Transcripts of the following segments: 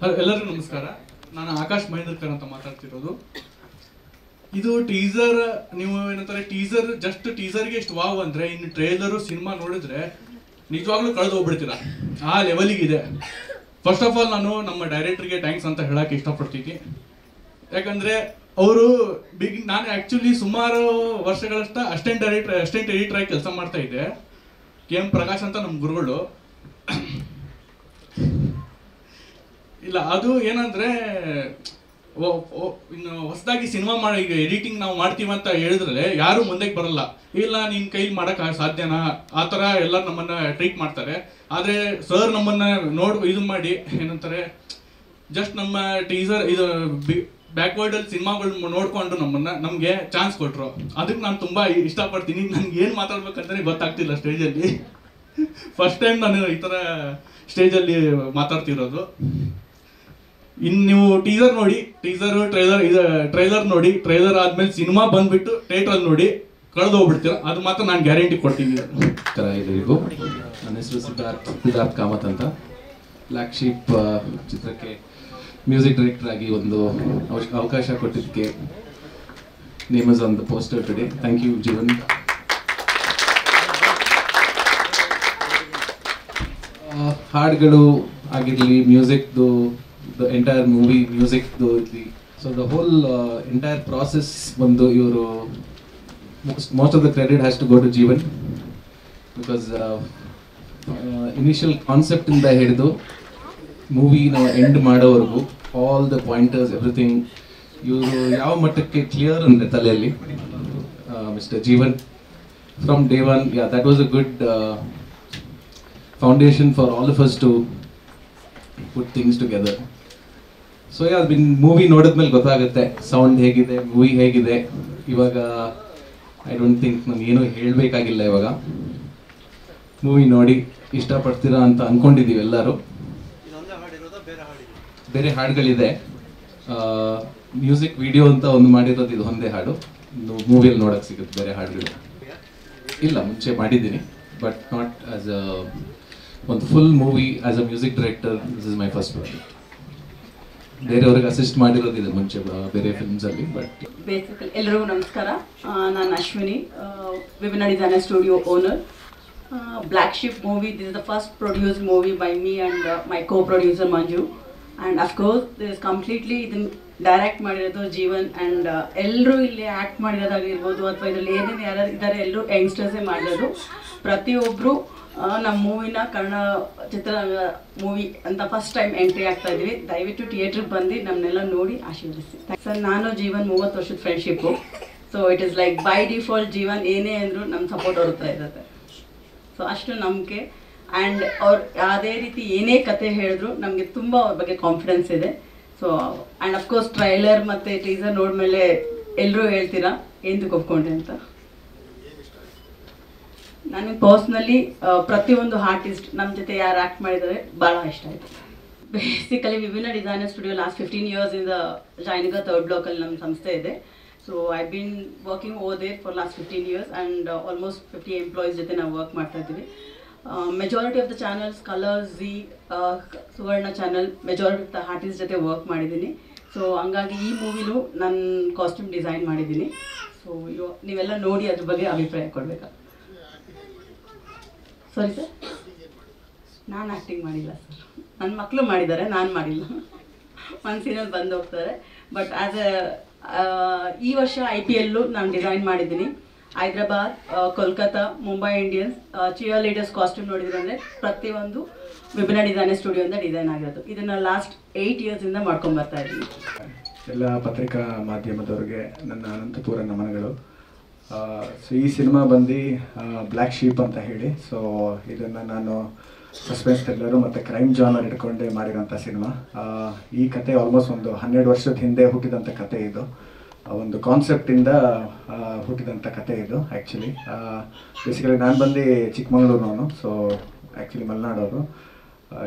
ಎಲ್ಲರಿಗೂ ನಮಸ್ಕಾರ. ನಾನು ಆಕಾಶ್ ಮಹೇಂದ್ರಕರ್ ಅಂತ ಮಾತಾಡ್ತಿರೋದು. ಇದು ಟೀಸರ್, ನೀವು ಏನಂತಾರೆ ಟೀಸರ್, ಜಸ್ಟ್ ಟೀಸರ್ಗೆ ಎಷ್ಟು ವಾವ್ ಅಂದರೆ ಇನ್ನು ಟ್ರೇಲರು ಸಿನಿಮಾ ನೋಡಿದ್ರೆ ನಿಜವಾಗ್ಲೂ ಕಳೆದು ಹೋಗ್ಬಿಡ್ತೀರ, ಆ ಲೆವೆಲಿಗಿದೆ. ಫಸ್ಟ್ ಆಫ್ ಆಲ್ ನಾನು ನಮ್ಮ ಡೈರೆಕ್ಟ್ರಿಗೆ ಥ್ಯಾಂಕ್ಸ್ ಅಂತ ಹೇಳಕ್ಕೆ ಇಷ್ಟಪಡ್ತೀನಿ. ಯಾಕಂದರೆ ಅವರು ನಾನು ಆ್ಯಕ್ಚುಲಿ ಸುಮಾರು ವರ್ಷಗಳಷ್ಟ ಅಸಿಸ್ಟೆಂಟ್ ಎಡಿಟರ್ ಆಗಿ ಕೆಲಸ ಮಾಡ್ತಾ ಇದ್ದೆ. KM ಪ್ರಕಾಶ್ ಅಂತ ನಮ್ಮ ಗುರುಗಳು. ಇಲ್ಲ, ಅದು ಏನಂದರೆ ಇನ್ನು ಹೊಸದಾಗಿ ಸಿನಿಮಾ ಮಾಡಿ ಈಗ ಎಡಿಟಿಂಗ್ ನಾವು ಮಾಡ್ತೀವಿ ಅಂತ ಹೇಳಿದ್ರೆ ಯಾರು ಮುಂದಕ್ಕೆ ಬರಲ್ಲ. ಇಲ್ಲ ನಿನ್ನ ಕೈಲಿ ಮಾಡೋಕ್ಕೆ ಸಾಧ್ಯನಾ, ಆ ಥರ ಎಲ್ಲ ನಮ್ಮನ್ನು ಟ್ರೀಟ್ ಮಾಡ್ತಾರೆ. ಆದರೆ ಸರ್ ನಮ್ಮನ್ನು ಇದು ಮಾಡಿ ಏನಂತಾರೆ, ಜಸ್ಟ್ ನಮ್ಮ ಟೀಸರ್ ಇದು ಬ್ಯಾಕ್ವರ್ಡಲ್ಲಿ ಸಿನಿಮಾಗಳು ನೋಡಿಕೊಂಡು ನಮಗೆ ಚಾನ್ಸ್ ಕೊಟ್ಟರು. ಅದಕ್ಕೆ ನಾನು ತುಂಬ ಇಷ್ಟಪಡ್ತೀನಿ. ನನಗೆ ಏನು ಮಾತಾಡ್ಬೇಕಂತಲೇ ಗೊತ್ತಾಗ್ತಿಲ್ಲ ಸ್ಟೇಜಲ್ಲಿ. ಫಸ್ಟ್ ಟೈಮ್ ನಾನು ಈ ಥರ ಸ್ಟೇಜಲ್ಲಿ ಮಾತಾಡ್ತಿರೋದು. ಇನ್ನು ನೀವು ಟೀಸರ್ ನೋಡಿ, ಟ್ರೈಲರ್ ನೋಡಿ, ಟ್ರೈಲರ್ ಆದ್ಮೇಲೆ ಸಿನಿಮಾ ಬಂದ್ಬಿಟ್ಟು ಥಿಯೇಟ್ರಲ್ಲಿ ನೋಡಿ ಕಳೆದು ಹೋಗ್ಬಿಡ್ತೀರ, ಅದು ಮಾತ್ರ ನಾನು ಗ್ಯಾರಂಟಿ ಕೊಡ್ತೀನಿ. ಎಲ್ಲರಿಗೂ ನನ್ನ ಹೆಸರು ಸಿದ್ಧಾರ್ಥ್ ಕಾಮತ್ ಅಂತ. ಬ್ಲ್ಯಾಕ್ ಶೀಪ್ ಚಿತ್ರಕ್ಕೆ ಮ್ಯೂಸಿಕ್ ಡೈರೆಕ್ಟರ್ ಆಗಿ ಒಂದು ಅವಕಾಶ ಕೊಟ್ಟಿದ್ದಕ್ಕೆ name is on the poster today. Thank you Jeevan. ಹಾಡುಗಳು ಆಗಿರಲಿ, ಮ್ಯೂಸಿಕ್ದು, the entire movie music, so the whole entire process ಬಂದು ಇವರು most of the credit has to go to Jeevan, because initial concept ಇಂದ ಹಿಡಿದು ಮೂವಿ ನಾವು end ಮಾಡೋವರೆಗೂ all the pointers, everything ಇವರು ಯಾವ ಮಟ್ಟಕ್ಕೆ ಕ್ಲಿಯರ್ ಅಂದರೆ ತಲೆಯಲ್ಲಿ Mr. Jeevan from day one. Yeah, that was a good foundation for all of us to put things together. So movie ನೋಡಿದ್ಮೇಲೆ ಗೊತ್ತಾಗುತ್ತೆ ಸೌಂಡ್ ಹೇಗಿದೆ, ಮೂವಿ ಹೇಗಿದೆ. ಇವಾಗ ಐ ಡೋಂಟ್ ಥಿಂಕ್ ನಾನು ಏನೂ ಹೇಳಬೇಕಾಗಿಲ್ಲ. ಇವಾಗ ಮೂವಿ ನೋಡಿ ಇಷ್ಟಪಡ್ತೀರಾ ಅಂತ ಅಂದ್ಕೊಂಡಿದ್ದೀವಿ ಎಲ್ಲರೂ. ಬೇರೆ ಹಾಡುಗಳಿದೆ, ಮ್ಯೂಸಿಕ್ ವಿಡಿಯೋ ಅಂತ ಒಂದು ಮಾಡಿರೋದು ಇದು ಒಂದೇ ಹಾಡು. ಮೂವಿಯಲ್ಲಿ ನೋಡೋಕ್ಕೆ ಸಿಗುತ್ತೆ ಬೇರೆ ಹಾಡುಗಳು. ಇಲ್ಲ, ಮುಂಚೆ ಮಾಡಿದ್ದೀನಿ, ಬಟ್ ನಾಟ್ ಆಸ್ ಅ ಒಂದು full movie as a music director. This is my first project. ಬೇರೆಯವ್ರಿಗೆ ಅಸಿಸ್ಟ್ ಮಾಡಿರೋದಿದೆ ಮುಂಚೆ ಬೇರೆ ಫಿಲ್ಮ್ಸಲ್ಲಿ. ಬಟ್ ಬೇಸಿಕಲಿ ಎಲ್ಲರಿಗೂ ನಮಸ್ಕಾರ. ನಾನು ಅಶ್ವಿನಿ, ವಿಭಿನ್ನ designer studio owner. Black Sheep movie, this is the first produce movie by me and my co producer Manju. And of course this completely ಇದನ್ನು direct ಮಾಡಿರೋದು Jeevan. And ಎಲ್ಲರೂ ಇಲ್ಲಿ ಆ್ಯಕ್ಟ್ ಮಾಡಿರೋದಾಗಿರ್ಬೋದು ಅಥವಾ ಇದರಲ್ಲಿ ಏನೇನು ಯಾರು ಇದ್ದಾರೆ ಎಲ್ಲರೂ ಯಂಗ್ಸ್ಟರ್ಸೇ ಮಾಡಿರೋದು. ಪ್ರತಿಯೊಬ್ಬರು ನಮ್ಮ ಮೂವಿನ ಕನ್ನಡ ಚಿತ್ರರಂಗ ಮೂವಿ ಅಂತ ಫಸ್ಟ್ ಟೈಮ್ ಎಂಟ್ರಿ ಆಗ್ತಾ ಇದ್ವಿ. ದಯವಿಟ್ಟು ಥಿಯೇಟ್ರಿಗೆ ಬಂದು ನಮ್ಮನ್ನೆಲ್ಲ ನೋಡಿ ಆಶೀರ್ವದಿಸಿ. ಸರ್, ನಾನು ಜೀವನ್ 30 ವರ್ಷದ friendship. So it is like by default Jeevan ಏನೇ ಅಂದರೂ ನಮ್ಮ ಸಪೋರ್ಟ್ ಅವ್ರ ಇರುತ್ತೆ. ಸೊ ಅಷ್ಟು ನಂಬಿಕೆ. ಆ್ಯಂಡ್ ಅವ್ರು ಯಾವುದೇ ರೀತಿ ಏನೇ ಕತೆ ಹೇಳಿದ್ರು ನಮಗೆ ತುಂಬ ಅವ್ರ ಬಗ್ಗೆ ಕಾನ್ಫಿಡೆನ್ಸ್ ಇದೆ. ಸೊ ಆ್ಯಂಡ್ ಅಫ್ಕೋರ್ಸ್ ಟ್ರೈಲರ್ ಮತ್ತು ಟೀಸರ್ ನೋಡಿದ್ಮೇಲೆ ಎಲ್ಲರೂ ಹೇಳ್ತೀರಾ ಏನು ಒಪ್ಕೊಂಡೆ ಅಂತ. ನನಗೆ ಪರ್ಸ್ನಲಿ ಪ್ರತಿಯೊಂದು ಆರ್ಟಿಸ್ಟ್ ನಮ್ಮ ಜೊತೆ ಯಾರು ಆ್ಯಕ್ಟ್ ಮಾಡಿದ್ದಾರೆ ಭಾಳ ಇಷ್ಟ ಆಯಿತು. ಬೇಸಿಕಲಿ ವಿಭಿನ್ನ ಡಿಸೈನರ್ ಸ್ಟುಡಿಯೋ ಲಾಸ್ಟ್ 15 years ಇಂದ ಜಯನಗರ್ 3rd ಬ್ಲಾಕಲ್ಲಿ ನಮ್ಮ ಸಂಸ್ಥೆ ಇದೆ. So I been working over there for last 15 years and almost 50 employees ಜೊತೆ ನಾವು ವರ್ಕ್ ಮಾಡ್ತಾ ಇದ್ದೀವಿ. Majority of the channels, Colors, Zee, Suvarna channel, majority of the artist ಜೊತೆ ವರ್ಕ್ ಮಾಡಿದ್ದೀನಿ. ಸೊ ಹಂಗಾಗಿ ಈ ಮೂವಿನೂ ನಾನು ಕಾಸ್ಟ್ಯೂಮ್ ಡಿಸೈನ್ ಮಾಡಿದ್ದೀನಿ. ಸೊ ನೀವೆಲ್ಲ ನೋಡಿ ಅದ್ರ ಬಗ್ಗೆ ಅಭಿಪ್ರಾಯ ಕೊಡಬೇಕಾ? ಸಾರಿ ಸರ್, ನಾನು ಆ್ಯಕ್ಟಿಂಗ್ ಮಾಡಿಲ್ಲ ಸರ್. ನನ್ನ ಮಕ್ಕಳು ಮಾಡಿದ್ದಾರೆ, ನಾನು ಮಾಡಿಲ್ಲ. ಒಂದು ಸೀನಲ್ಲಿ ಬಂದು ಹೋಗ್ತಾರೆ. ಬಟ್ ಆ್ಯಸ್ ಈ ವರ್ಷ IPL ನಾನು ಡಿಸೈನ್ ಮಾಡಿದ್ದೀನಿ. Hyderabad, Kolkata, Mumbai Indians cheer leaders costume ನೋಡಿದ್ರೆ ಅಂದರೆ ಪ್ರತಿಯೊಂದು ವಿಭಿನ್ನ ಡಿಸೈನರ್ ಸ್ಟುಡಿಯೋಯಿಂದ ಡಿಸೈನ್ ಆಗಿರೋದು. ಇದನ್ನು ಲಾಸ್ಟ್ 8 years ಇಂದ ಮಾಡ್ಕೊಂಬರ್ತಾ ಇದ್ದೀನಿ. ಎಲ್ಲ ಪತ್ರಿಕಾ ಮಾಧ್ಯಮದವ್ರಿಗೆ ನನ್ನ ಅನಂತಪೂರ ನಮನಗಳು. ಸೊ ಈ ಸಿನಿಮಾ ಬಂದು ಬ್ಲ್ಯಾಕ್ ಶೀಪ್ ಅಂತ ಹೇಳಿ. ಸೊ ಇದನ್ನು ನಾನು ಸಸ್ಪೆನ್ಸ್ ಥ್ರಿಲ್ಲರು ಮತ್ತು ಕ್ರೈಮ್ ಜಾನರ್ ಇಟ್ಕೊಂಡೆ ಮಾಡಿರೋಂಥ ಸಿನಿಮಾ. ಈ ಕತೆ ಆಲ್ಮೋಸ್ಟ್ ಒಂದು 12 ವರ್ಷದ ಹಿಂದೆ ಹುಟ್ಟಿದಂಥ ಕತೆ ಇದು. ಒಂದು ಕಾನ್ಸೆಪ್ಟಿಂದ ಹುಟ್ಟಿದಂಥ ಕತೆ ಇದು. ಆ್ಯಕ್ಚುಲಿ ಬೇಸಿಕಲಿ ನಾನು ಬಂದು ಚಿಕ್ಕಮಗಳೂರಿನವನು. So actually ಮಲೆನಾಡೋರು.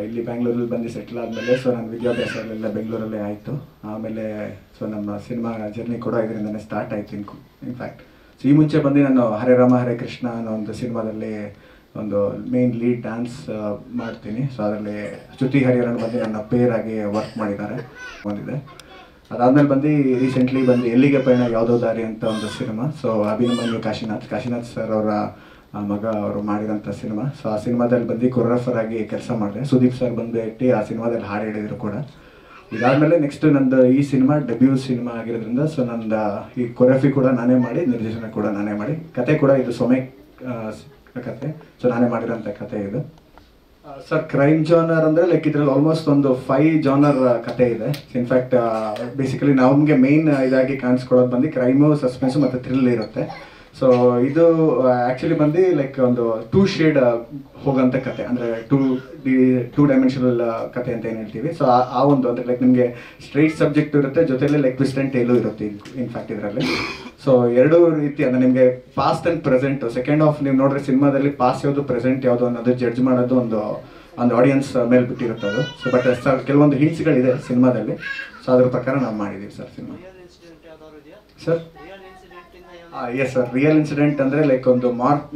ಇಲ್ಲಿ ಬ್ಯಾಂಗ್ಳೂರಲ್ಲಿ ಬಂದು ಸೆಟ್ಲ್ ಆದಮೇಲೆ ಸೊ ನನ್ನ ವಿದ್ಯಾಭ್ಯಾಸ ಎಲ್ಲ ಬೆಂಗಳೂರಲ್ಲೇ ಆಯಿತು. ಆಮೇಲೆ ಸೊ ನಮ್ಮ ಸಿನಿಮಾ ಜರ್ನಿ ಕೂಡ ಇದರಿಂದನೇ ಸ್ಟಾರ್ಟ್ ಆಯಿತು. ಇನ್ಫ್ಯಾಕ್ಟ್ ಸೊ ಈ ಮುಂಚೆ ಬಂದು ನಾನು ಹರೇ ರಾಮ ಹರೇ ಕೃಷ್ಣ ಅನ್ನೋ ಒಂದು ಸಿನಿಮಾದಲ್ಲಿ ಒಂದು ಮೇನ್ ಲೀಡ್ ಡ್ಯಾನ್ಸ್ ಮಾಡ್ತೀನಿ. ಸೊ ಅದರಲ್ಲಿ ಶ್ರುತಿ ಹರಿಹರನ್ ಬಂದು ನನ್ನ ಪೇರಾಗಿ ವರ್ಕ್ ಮಾಡಿದ್ದಾರೆ ಬಂದಿದೆ. ಅದಾದಮೇಲೆ ಬಂದು ರೀಸೆಂಟ್ಲಿ ಬಂದು ಎಲ್ಲಿಗೆ ಪಯಣ ಯಾವುದೋ ದಾರಿ ಅಂತ ಒಂದು ಸಿನಿಮಾ. ಸೊ ಅಭಿನಮನ್ಯು ಕಾಶಿನಾಥ್ ಸರ್ ಅವರ ಮಗ ಅವರು ಮಾಡಿರೋಂಥ ಸಿನಿಮಾ. ಸೊ ಆ ಸಿನಿಮಾದಲ್ಲಿ ಬಂದು ಕೊರಿಯೋಗ್ರಾಫರ್ ಆಗಿ ಕೆಲಸ ಮಾಡಿದೆ. ಸುದೀಪ್ ಸರ್ ಬಂದುಬಿಟ್ಟು ಆ ಸಿನಿಮಾದಲ್ಲಿ ಹಾಡು ಹೇಳಿದ್ರು ಕೂಡ. ಇದಾದಮೇಲೆ ನೆಕ್ಸ್ಟ್ ನಂದು ಈ ಸಿನಿಮಾ ಡೆಬ್ಯೂ ಸಿನಿಮಾ ಆಗಿರೋದ್ರಿಂದ ಸೊ ನಂದು ಈ ಕೊರಿಯೋಗ್ರಫಿ ಕೂಡ ನಾನೇ ಮಾಡಿ, ನಿರ್ದೇಶನ ಕೂಡ ನಾನೇ ಮಾಡಿ, ಕತೆ ಕೂಡ ಇದು ಸೊಮೆ ಕತೆ. ಸೊ ನಾನೇ ಮಾಡಿರೋಂಥ ಕತೆ ಇದು. ಸರ್ ಕ್ರೈಮ್ ಜಾನರ್ ಅಂದರೆ ಲೈಕ್ ಇದರಲ್ಲಿ ಆಲ್ಮೋಸ್ಟ್ ಒಂದು 5 ಜಾನರ್ ಕತೆ ಇದೆ. ಇನ್ಫ್ಯಾಕ್ಟ್ ಬೇಸಿಕಲಿ ನಮಗೆ ಮೇನ್ ಇದಾಗಿ ಕಾಣಿಸ್ಕೊಳ್ಳೋದು ಬಂದು ಕ್ರೈಮು, ಸಸ್ಪೆನ್ಸು ಮತ್ತು ಥ್ರಿಲ್ ಇರುತ್ತೆ. ಸೊ ಇದು ಆ್ಯಕ್ಚುಲಿ ಬಂದು ಲೈಕ್ ಒಂದು 2 ಶೇಡ್ ಹೋಗೋಂಥ ಕತೆ, ಅಂದರೆ ಟೂ ಡೈಮೆನ್ಷನಲ್ ಕತೆ ಅಂತ ಏನು ಹೇಳ್ತೀವಿ. ಸೊ ಆ ಒಂದು ಅಂದರೆ ಲೈಕ್ ನಿಮಗೆ ಸ್ಟ್ರೈಟ್ ಸಬ್ಜೆಕ್ಟ್ ಇರುತ್ತೆ, ಜೊತೆಯಲ್ಲಿ ಲೈಕ್ ಟ್ವಿಸ್ಟ್ ಆ್ಯಂಡ್ ಟೇಲು ಇರುತ್ತೆ ಇನ್ಫ್ಯಾಕ್ಟ್ ಇದರಲ್ಲಿ. ಸೊ ಎರಡೂ ರೀತಿ ಅಂದರೆ ನಿಮಗೆ past and present, second half ನೀವು ನೋಡಿದ್ರೆ ಸಿನಿಮಾದಲ್ಲಿ ಪಾಸ್ಟ್ ಯಾವುದು ಪ್ರೆಸೆಂಟ್ ಯಾವುದು ಅನ್ನೋದು ಜಡ್ಜ್ ಮಾಡೋದು ಒಂದು ಆಡಿಯನ್ಸ್ ಮೇಲೆ ಬಿಟ್ಟಿರುತ್ತೆ ಅದು. ಸೊ ಬಟ್ ಸರ್ ಕೆಲವೊಂದು ಹಿಂಟ್ಸ್ಗಳಿದೆ ಸಿನಿಮಾದಲ್ಲಿ. ಸೊ ಅದ್ರ ಪ್ರಕಾರ ನಾವು ಮಾಡಿದ್ದೀವಿ sir cinema. Sir yes sir, real incident ಅಂದರೆ ಲೈಕ್ ಒಂದು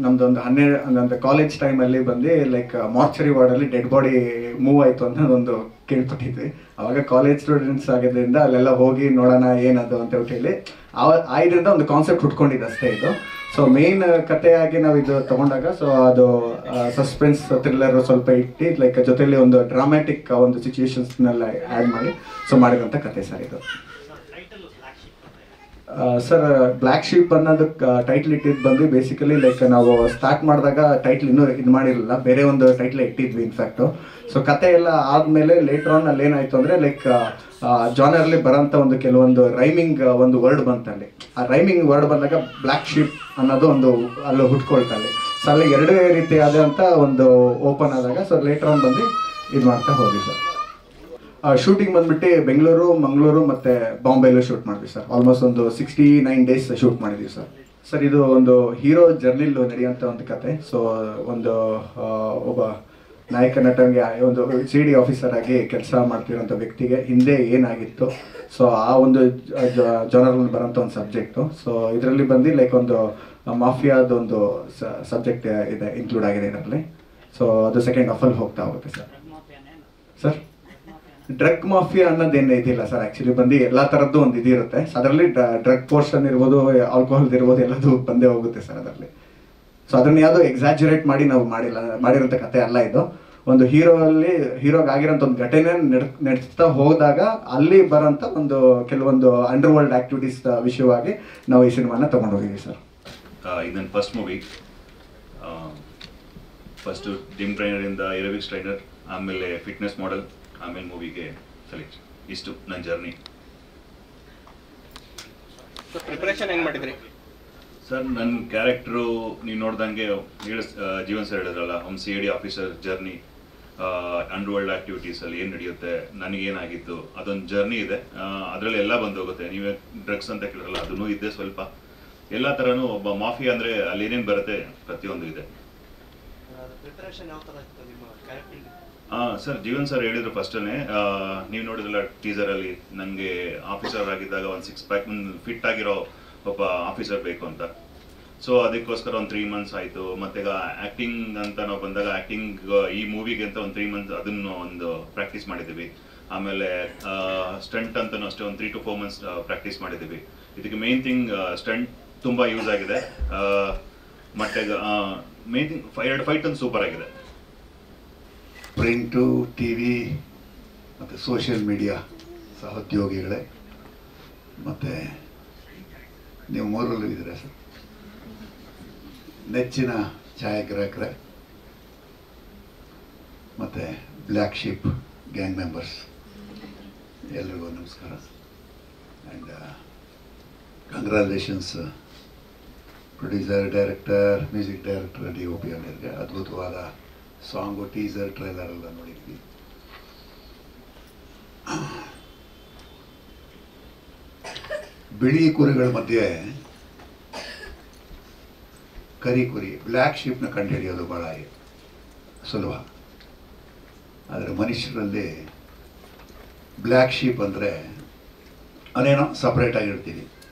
ನಮ್ದು ಒಂದು 12 ಕಾಲೇಜ್ ಟೈಮಲ್ಲಿ ಬಂದು like mortuary ವಾರ್ಡಲ್ಲಿ dead body move ಆಯಿತು ಅಂತ ಒಂದು ಕೇಳ್ಪಟ್ಟಿದ್ವಿ. ಅವಾಗ ಕಾಲೇಜ್ ಸ್ಟೂಡೆಂಟ್ಸ್ ಆಗಿದ್ದರಿಂದ ಅಲ್ಲೆಲ್ಲ ಹೋಗಿ ನೋಡೋಣ ಏನದು ಅಂತ ಹೇಳಿ ಇದರಿಂದ ಒಂದು ಕಾನ್ಸೆಪ್ಟ್ ಹುಟ್ಕೊಂಡಿದ್ದು ಅಷ್ಟೇ ಇದು. ಸೊ ಮೇನ್ ಕಥೆಯಾಗಿ ನಾವು ಇದು ತಗೊಂಡಾಗ ಸೊ ಅದು ಸಸ್ಪೆನ್ಸ್ ಥ್ರಿಲ್ಲರ್ ಸ್ವಲ್ಪ ಇಟ್ಟು ಲೈಕ್ ಜೊತೆಲಿ ಒಂದು ಡ್ರಾಮ್ಯಾಟಿಕ್ ಒಂದು ಸಿಚುವೇಶನ್ಸ್ನೆಲ್ಲ ಆ್ಯಡ್ ಮಾಡಿ ಸೊ ಮಾಡಿರೋಂಥ ಕತೆ ಸರ್ ಇದು. ಸರ್ ಬ್ಲ್ಯಾಕ್ ಶೀಪ್ ಅನ್ನೋದಕ್ಕೆ ಟೈಟ್ಲ್ ಇಟ್ಟಿದ್ದು ಬಂದು ಬೇಸಿಕಲಿ ಲೈಕ್ ನಾವು ಸ್ಟಾರ್ಟ್ ಮಾಡಿದಾಗ ಟೈಟ್ಲ್ ಇನ್ನೂ ಇದು ಮಾಡಿರಲಿಲ್ಲ, ಬೇರೆ ಒಂದು ಟೈಟ್ಲ್ ಇಟ್ಟಿದ್ವಿ ಇನ್ಫ್ಯಾಕ್ಟು. ಸೊ ಕತೆ ಎಲ್ಲ ಆದಮೇಲೆ ಲೇಟರ್ ಆನ್ ಅಲ್ಲಿ ಏನಾಯಿತು ಅಂದರೆ ಲೈಕ್ ಜಾನರ್ಲಿ ಬರೋಂಥ ಒಂದು ಕೆಲವೊಂದು ರೈಮಿಂಗ್ ಒಂದು ವರ್ಡ್ ಬಂತಲ್ಲಿ. ಆ ರೈಮಿಂಗ್ ವರ್ಡ್ ಬಂದಾಗ ಬ್ಲ್ಯಾಕ್ ಶೀಪ್ ಅನ್ನೋದು ಒಂದು ಅಲ್ಲಿ ಹುಟ್ಕೊಳ್ತಲ್ಲಿ. ಸೊ ಅಲ್ಲಿ ಎರಡೇ ರೀತಿಯಾದಂಥ ಒಂದು ಓಪನ್ ಆದಾಗ ಸೊ ಲೇಟರ್ ಆನ್ ಬಂದು ಇದು ಮಾಡ್ತಾ ಹೋದ್ವಿ ಸರ್. ಶೂಟಿಂಗ್ ಬಂದ್ಬಿಟ್ಟು ಬೆಂಗಳೂರು, ಮಂಗಳೂರು ಮತ್ತು ಬಾಂಬೆಯಲ್ಲೂ ಶೂಟ್ ಮಾಡಿದ್ವಿ ಸರ್. ಆಲ್ಮೋಸ್ಟ್ ಒಂದು 69 ಡೇಸ್ ಶೂಟ್ ಮಾಡಿದ್ವಿ ಸರ್. ಸರ್ ಇದು ಒಂದು ಹೀರೋ ಜರ್ನಿಲು ನಡೆಯುವಂಥ ಒಂದು ಕತೆ. ಸೊ ಒಂದು ಒಬ್ಬ ನಾಯಕ ನಟನಿಗೆ ಒಂದು CD ಆಫೀಸರ್ ಆಗಿ ಕೆಲಸ ಮಾಡ್ತಿರೋಂಥ ವ್ಯಕ್ತಿಗೆ ಹಿಂದೆ ಏನಾಗಿತ್ತು, ಸೊ ಆ ಒಂದು ಜಾನರಲ್ಲಿ ಬರೋಂಥ ಒಂದು ಸಬ್ಜೆಕ್ಟು. ಸೊ ಇದರಲ್ಲಿ ಬಂದು ಲೈಕ್ ಒಂದು ಮಾಫಿಯಾದ ಒಂದು ಸಬ್ಜೆಕ್ಟ್ ಇದೆ, ಇನ್ಕ್ಲೂಡ್ ಆಗಿದೆ ಇದರಲ್ಲಿ. ಸೊ ಅದು ಸೆಕೆಂಡ್ ಹಾಫಲ್ಲಿ ಹೋಗ್ತಾ ಹೋಗುತ್ತೆ ಸರ್. ಸರ್ ಡ್ರಗ್ ಮಾಫಿಯಾ ಅನ್ನೋದೇನು ಇದಿಲ್ಲ ಸರ್. ಆ್ಯಕ್ಚುಲಿ ಬಂದು ಎಲ್ಲ ಥರದ್ದು ಒಂದು ಇದಿರುತ್ತೆ. ಸೊ ಅದರಲ್ಲಿ ಡ್ರಗ್ ಪೋರ್ಷನ್ ಇರ್ಬೋದು, ಆಲ್ಕೋಹಾಲ್ ಇರ್ಬೋದು, ಎಲ್ಲದು ಬಂದೇ ಹೋಗುತ್ತೆ ಸರ್ ಅದರಲ್ಲಿ. ಸೊ ಅದನ್ನು ಯಾವುದೋ ಎಕ್ಸಾಜುರೇಟ್ ಮಾಡಿ ನಾವು ಮಾಡಿರೋಂಥ ಕತೆ ಅಲ್ಲ ಇದು. ಒಂದು ಹೀರೋಗಾಗಿರೋಂಥ ಒಂದು ಘಟನೆ ನಡೆಸ್ತಾ ಹೋದಾಗ ಅಲ್ಲಿ ಬರೋಂಥ ಒಂದು ಕೆಲವೊಂದು ಅಂಡರ್ ವರ್ಲ್ಡ್ ಆಕ್ಟಿವಿಟೀಸ್ ವಿಷಯವಾಗಿ ನಾವು ಈ ಸಿನಿಮಾನ ತೊಗೊಂಡು ಹೋಗಿದ್ದೀವಿ ಸರ್. ಇದು ನನ್ನ ಫಸ್ಟ್ ಮೂವಿ. ಫಸ್ಟು ಜಿಮ್ ಟ್ರೈನರಿಂದ ಏರೋಬಿಕ್ಸ್ ಟ್ರೈನರ್, ಆಮೇಲೆ ಫಿಟ್ನೆಸ್ ಮಾಡೆಲ್, ಆಮೇಲೆ ಮೂವಿಗೆ ಸೆಲೆಕ್ಷನ್. ಇಷ್ಟು ನನ್ನ ಜರ್ನಿ. ಪ್ರಿಪರೇಷನ್ ಹೆಂಗೆ ಮಾಡಿದ್ರಿ ಸರ್? ನನ್ನ ಕ್ಯಾರೆಕ್ಟ್ರು ನೀವು ನೋಡ್ದಂಗೆ ಜೀವನ್ ಸರ್ ಹೇಳಿದ್ರಲ್ಲ, ಒಂದು CID officer journey, under world ಆ್ಯಕ್ಟಿವಿಟೀಸಲ್ಲಿ ಏನು ನಡೆಯುತ್ತೆ, ನನಗೇನಾಗಿತ್ತು, ಅದೊಂದು ಜರ್ನಿ ಇದೆ. ಅದರಲ್ಲಿ ಎಲ್ಲ ಬಂದು ಹೋಗುತ್ತೆ. ನೀವೇ ಡ್ರಗ್ಸ್ ಅಂತ ಕೇಳಿರಲ್ಲ, ಅದೂ ಇದೆ ಸ್ವಲ್ಪ. ಎಲ್ಲ ಥರನೂ ಒಬ್ಬ ಮಾಫಿಯಾ ಅಂದರೆ ಅಲ್ಲಿ ಏನೇನು ಬರುತ್ತೆ ಪ್ರತಿಯೊಂದು ಇದೆ. ಸರ್ ಜೀವನ್ ಸರ್ ಹೇಳಿದ್ರು ಫಸ್ಟೇ, ನೀವು ನೋಡಿದ್ರಲ್ಲ ಟೀಸರಲ್ಲಿ, ನನಗೆ ಆಫೀಸರ್ ಆಗಿದ್ದಾಗ ಒಂದು 6 ಪ್ಯಾಕ್ ಫಿಟ್ ಆಗಿರೋ ಒಬ್ಬ ಆಫೀಸರ್ ಬೇಕು ಅಂತ. ಸೊ ಅದಕ್ಕೋಸ್ಕರ ಒಂದು 3 ಮಂತ್ಸ್ ಆಯಿತು. ಮತ್ತು ಈಗ ಆ್ಯಕ್ಟಿಂಗ್ ಅಂತ ನಾವು ಬಂದಾಗ ಆ್ಯಕ್ಟಿಂಗ್ ಈ ಮೂವಿಗೆ ಅಂತ ಒಂದು 3 ಮಂತ್ಸ್ ಅದನ್ನು ಒಂದು ಪ್ರಾಕ್ಟೀಸ್ ಮಾಡಿದ್ದೀವಿ. ಆಮೇಲೆ ಸ್ಟಂಟ್ ಅಂತಲೂ ಅಷ್ಟೇ ಒಂದು 3 to 4 ಮಂತ್ಸ್ ಪ್ರಾಕ್ಟೀಸ್ ಮಾಡಿದ್ದೀವಿ. ಇದಕ್ಕೆ ಮೇನ್ ಥಿಂಗ್ ಸ್ಟಂಟ್ ತುಂಬ ಯೂಸ್ ಆಗಿದೆ. ಮತ್ತು ಮೇನ್ ಥಿಂಗ್ 2 ಫೈಟ್ ಒಂದು ಸೂಪರ್ ಆಗಿದೆ. ಪ್ರಿಂಟು, TV ಮತ್ತು ಸೋಷಿಯಲ್ ಮೀಡಿಯಾ ಸಹೋದ್ಯೋಗಿಗಳೇ, ಮತ್ತು ನೀವು ಮೂರಲ್ಲೂ ಇದ್ದೀರಾ ಸರ್. ನೆಚ್ಚಿನ ಛಾಯಾಗ್ರಾಹಕರೇ ಮತ್ತು ಬ್ಲ್ಯಾಕ್ ಶೀಪ್ ಗ್ಯಾಂಗ್ ಮೆಂಬರ್ಸ್ ಎಲ್ರಿಗೂ ನಮಸ್ಕಾರ. And congratulations producer, director, music director, DOP ಅವರಿಗೆ. ಅದ್ಭುತವಾದ ಸಾಂಗು, ಟೀಸರ್, ಟ್ರೈಲರ್ ಎಲ್ಲ ನೋಡಿದ್ವಿ. ಬಿಳಿ ಕುರಿಗಳ ಮಧ್ಯೆ ಕರಿ ಕುರಿ, ಬ್ಲ್ಯಾಕ್ ಶೀಪ್ನ ಕಂಡುಹಿಡಿಯೋದು ಭಾಳ ಸುಲಭ. ಆದರೆ ಮನುಷ್ಯರಲ್ಲಿ ಬ್ಲ್ಯಾಕ್ ಶೀಪ್ ಅಂದರೆ ಅವನೇನೋ ಸಪ್ರೇಟಾಗಿರ್ತೀವಿ,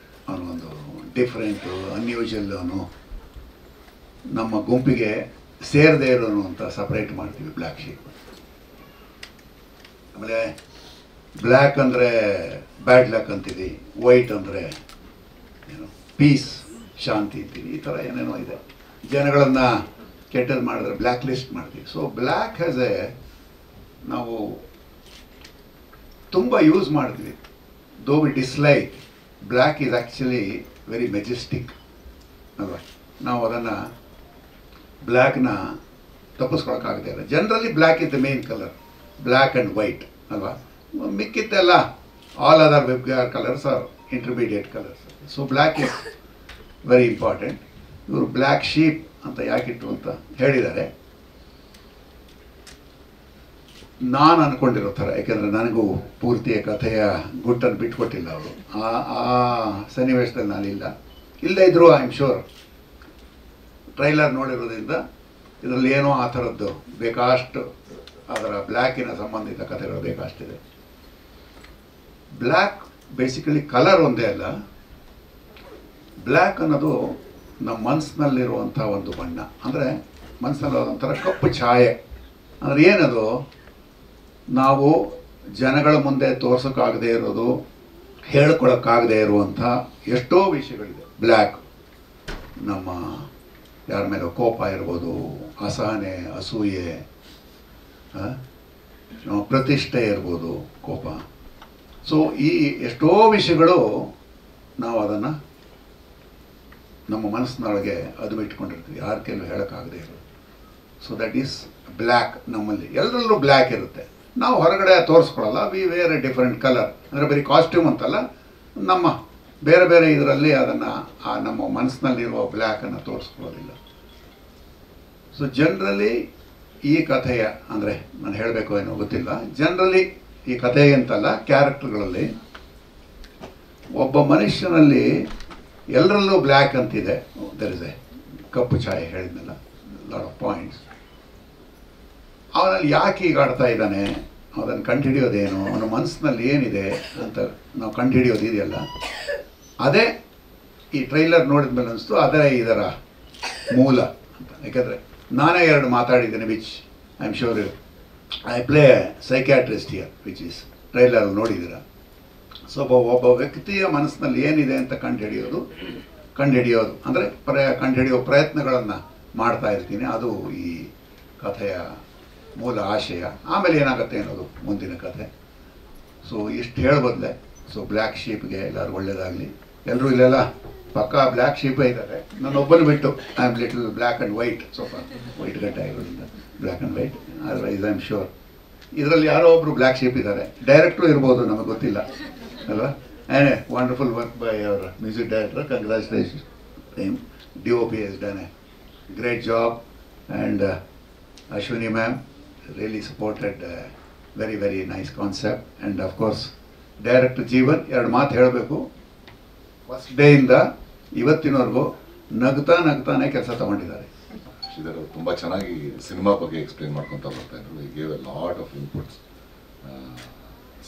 ಅವನೊಂದು ಡಿಫ್ರೆಂಟು, ಅನ್ಯೂಶಲ್, ಅವನು ನಮ್ಮ ಗುಂಪಿಗೆ ಸೇರದೇ ಇರೋನು ಅಂತ ಸಪ್ರೇಟ್ ಮಾಡ್ತೀವಿ ಬ್ಲ್ಯಾಕ್ ಶೀಪ್. ಆಮೇಲೆ ಬ್ಲ್ಯಾಕ್ ಅಂದರೆ ಬ್ಯಾಡ್ ಲಕ್ ಅಂತೀವಿ, ವೈಟ್ ಅಂದರೆ ಏನು ಪೀಸ್ ಶಾಂತಿ ಅಂತೀವಿ. ಈ ಥರ ಏನೇನೋ ಇದೆ. ಜನಗಳನ್ನು ಕೆಟ್ಟದ್ದು ಮಾಡಿದ್ರೆ ಬ್ಲ್ಯಾಕ್ ಲಿಸ್ಟ್ ಮಾಡ್ತೀವಿ. ಸೊ ಬ್ಲ್ಯಾಕ್ ಹ್ಯಾಸ್ ಎ ನಾವು ತುಂಬ ಯೂಸ್ ಮಾಡ್ತೀವಿ. Though we dislike, black is actually very majestic ಅಲ್ವಾ. ನಾವು ಅದನ್ನು ಬ್ಲ್ಯಾಕ್ನ ತಪ್ಪಿಸ್ಕೊಳಕ್ಕಾಗದೇ ಇಲ್ಲ. Generally black is the main colour, black and white ಅಲ್ವಾ. ಮಿಕ್ಕಿದ್ದೆಲ್ಲ all other web colours are intermediate colours. So black is very important. ಇವರು ಬ್ಲ್ಯಾಕ್ ಶೀಪ್ ಅಂತ ಯಾಕಿಟ್ಟು ಅಂತ ಹೇಳಿದ್ದಾರೆ. ನಾನು ಅಂದ್ಕೊಂಡಿರೋ ಥರ, ಯಾಕೆಂದರೆ ನನಗೂ ಪೂರ್ತಿಯ ಕಥೆಯ ಗುಟ್ಟನ್ನು ಬಿಟ್ಕೊಟ್ಟಿಲ್ಲ ಅವರು. ಆ ಸನ್ನಿವೇಶದಲ್ಲಿ ನಾನಿಲ್ಲ. ಇಲ್ಲದೇ ಇದ್ದರೂ ಐ ಆಮ್ ಶೋರ್ ಟ್ರೈಲರ್ ನೋಡಿರೋದ್ರಿಂದ ಇದರಲ್ಲಿ ಏನೋ ಆ ಥರದ್ದು ಬೇಕಾಷ್ಟು ಅದರ ಬ್ಲ್ಯಾಕಿನ ಸಂಬಂಧಿತ ಕಥೆಗಳು ಬೇಕಷ್ಟಿದೆ. ಬ್ಲ್ಯಾಕ್ ಬೇಸಿಕಲಿ ಕಲರ್ ಒಂದೇ ಅಲ್ಲ, ಬ್ಲ್ಯಾಕ್ ಅನ್ನೋದು ನಮ್ಮ ಮನಸ್ಸಿನಲ್ಲಿರುವಂಥ ಒಂದು ಬಣ್ಣ. ಅಂದರೆ ಮನಸ್ಸಿನಲ್ಲಿ ಒಂಥರ ಕಪ್ಪು ಛಾಯೆ. ಅಂದರೆ ಏನದು, ನಾವು ಜನಗಳ ಮುಂದೆ ತೋರ್ಸೋಕ್ಕಾಗದೇ ಇರೋದು, ಹೇಳ್ಕೊಳಕ್ಕಾಗದೇ ಇರುವಂಥ ಎಷ್ಟೋ ವಿಷಯಗಳಿದೆ. ಬ್ಲ್ಯಾಕ್ ನಮ್ಮ ಯಾರ ಮೇಲೆ ಕೋಪ ಇರ್ಬೋದು, ಅಸಹನೆ, ಅಸೂಯೆ, ಪ್ರತಿಷ್ಠೆ ಇರ್ಬೋದು, ಕೋಪ. ಸೊ ಈ ಎಷ್ಟೋ ವಿಷಯಗಳು ನಾವು ಅದನ್ನು ನಮ್ಮ ಮನಸ್ಸಿನೊಳಗೆ ಅದು ಇಟ್ಕೊಂಡಿರ್ತೀವಿ, ಯಾರ ಕೆಲವು ಹೇಳೋಕ್ಕಾಗದೇ ಇರೋದು. So that is black. ನಮ್ಮಲ್ಲಿ ಎಲ್ಲರಲ್ಲೂ ಬ್ಲ್ಯಾಕ್ ಇರುತ್ತೆ. ನಾವು ಹೊರಗಡೆ ತೋರಿಸ್ಕೊಳ್ಳಲ್ಲ. We wear a different colour. ಅಂದರೆ ಬರೀ ಕಾಸ್ಟ್ಯೂಮ್ ಅಂತಲ್ಲ, ನಮ್ಮ ಬೇರೆ ಬೇರೆ ಇದರಲ್ಲಿ ಅದನ್ನು ನಮ್ಮ ಮನಸ್ಸಿನಲ್ಲಿರುವ ಬ್ಲ್ಯಾಕನ್ನು ತೋರಿಸ್ಕೊಳ್ಳೋದಿಲ್ಲ. ಸೊ ಜನರಲಿ ಈ ಕಥೆಯ, ಅಂದರೆ ನಾನು ಹೇಳಬೇಕು ಏನೋ ಗೊತ್ತಿಲ್ಲ, ಜನರಲಿ ಈ ಕಥೆ ಅಂತಲ್ಲ, ಕ್ಯಾರೆಕ್ಟರ್ಗಳಲ್ಲಿ ಒಬ್ಬ ಮನುಷ್ಯನಲ್ಲಿ ಎಲ್ಲರಲ್ಲೂ ಬ್ಲ್ಯಾಕ್ ಅಂತಿದೆ. ದರ್ ಇಸ್ ಎ ಕಪ್ಪು ಛಾಯೆ ಹೇಳಿದ್ನಲ್ಲ, ಲಾಟ್ ಆಫ್ ಪಾಯಿಂಟ್ಸ್. ಅವನಲ್ಲಿ ಯಾಕೆ ಈಗ ಆಡ್ತಾ ಇದ್ದಾನೆ, ಅದನ್ನು ಕಂಡುಹಿಡಿಯೋದೇನು, ಅವನ ಮನಸ್ಸಿನಲ್ಲಿ ಏನಿದೆ ಅಂತ ನಾವು ಕಂಡುಹಿಡಿಯೋದು ಇದೆಯಲ್ಲ, ಅದೇ ಈ ಟ್ರೈಲರ್ ನೋಡಿದ ಮೇಲೆ ಅನಿಸ್ತು ಅದೇ ಇದರ ಮೂಲ ಅಂತ. ಯಾಕೆಂದರೆ ನಾನೇ ಎರಡು ಮಾತಾಡಿದ್ದೇನೆ, which I am sure I play psychiatrist here, which is trailer ನೋಡಿದ್ದೀರ. ಸೊ ಒಬ್ಬ ವ್ಯಕ್ತಿಯ ಮನಸ್ಸಿನಲ್ಲಿ ಏನಿದೆ ಅಂತ ಕಂಡುಹಿಡಿಯೋದು ಅಂದರೆ ಕಂಡುಹಿಡಿಯೋ ಪ್ರಯತ್ನಗಳನ್ನು ಮಾಡ್ತಾ ಇರ್ತೀನಿ. ಅದು ಈ ಕಥೆಯ ಮೂಲ ಆಶಯ. ಆಮೇಲೆ ಏನಾಗುತ್ತೆ ಅನ್ನೋದು ಮುಂದಿನ ಕಥೆ. ಸೊ ಇಷ್ಟು ಹೇಳಬದಲೆ, ಸೊ ಬ್ಲ್ಯಾಕ್ ಶೀಪ್ಗೆ ಎಲ್ಲರೂ ಒಳ್ಳೆಯದಾಗಲಿ. ಎಲ್ಲರೂ ಇಲ್ಲೆಲ್ಲ ಪಕ್ಕಾ ಬ್ಲ್ಯಾಕ್ ಶೀಪೇ ಇದ್ದಾರೆ. ನಾನೊಬ್ಬನು ಬಿಟ್ಟು I am little black and white, ಸ್ವಲ್ಪ ವೈಟ್ ಗಡ್ಡೆ ಆಗಿರೋದ್ರಿಂದ black and white. Otherwise I am sure ಇದರಲ್ಲಿ ಯಾರೋ ಒಬ್ಬರು ಬ್ಲ್ಯಾಕ್ ಶೀಪ್ ಇದ್ದಾರೆ. ಡೈರೆಕ್ಟ್ರು ಇರ್ಬೋದು, ನಮಗೆ ಗೊತ್ತಿಲ್ಲ ಅಲ್ವಾ. And wonderful work by our music director. Congratulation. DOP has done a great job, and Ashwini ma'am really supported very very nice concept. And of course director Jeevan ಎರಡು ಮಾತು ಹೇಳಬೇಕು. ಫಸ್ಟ್ ಡೇಯಿಂದ ಇವತ್ತಿನವರೆಗೂ ನಗ್ತಾನೆ ಕೆಲಸ ತಗೊಂಡಿದ್ದಾರೆ. ಶ್ರೀಧರ್ ತುಂಬ ಚೆನ್ನಾಗಿ ಸಿನಿಮಾ ಬಗ್ಗೆ ಎಕ್ಸ್ಪ್ಲೇನ್ ಮಾಡ್ಕೊತಾ ಬರ್ತಾ ಇದ್ರು. ಈ gave A lot of inputs.